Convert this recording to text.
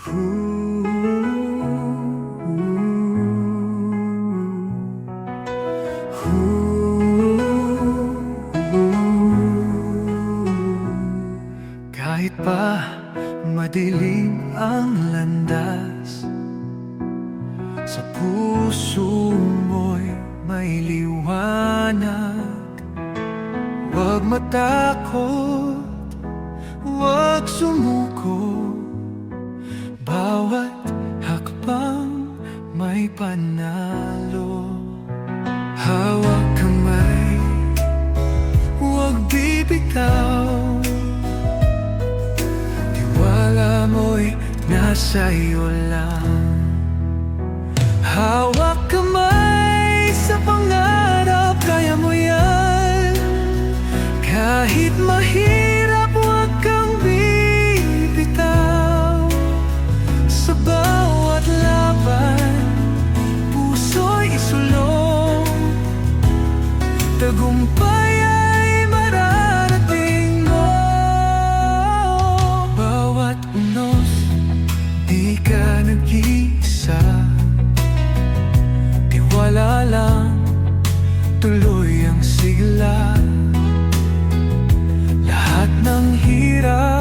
Kahit pa madilim ang landas, sa puso mo'y may liwanag. Huwag matakot, huwag sumuko, bawat hakbang may panalo. Hawak kamay, huwag bibitaw, tiwala mo'y nasa iyo lang. Hawak kamay sa pangarap, kaya mo yan. Kahit mahirap, huwag kang bibitaw. Sa bawat laban, puso'y isulong. Tagumpay ay mararating mo. Bawat unos, di ka nag-iisa. Tiwala lang, tuloy ang sigla. Lahat ng hirap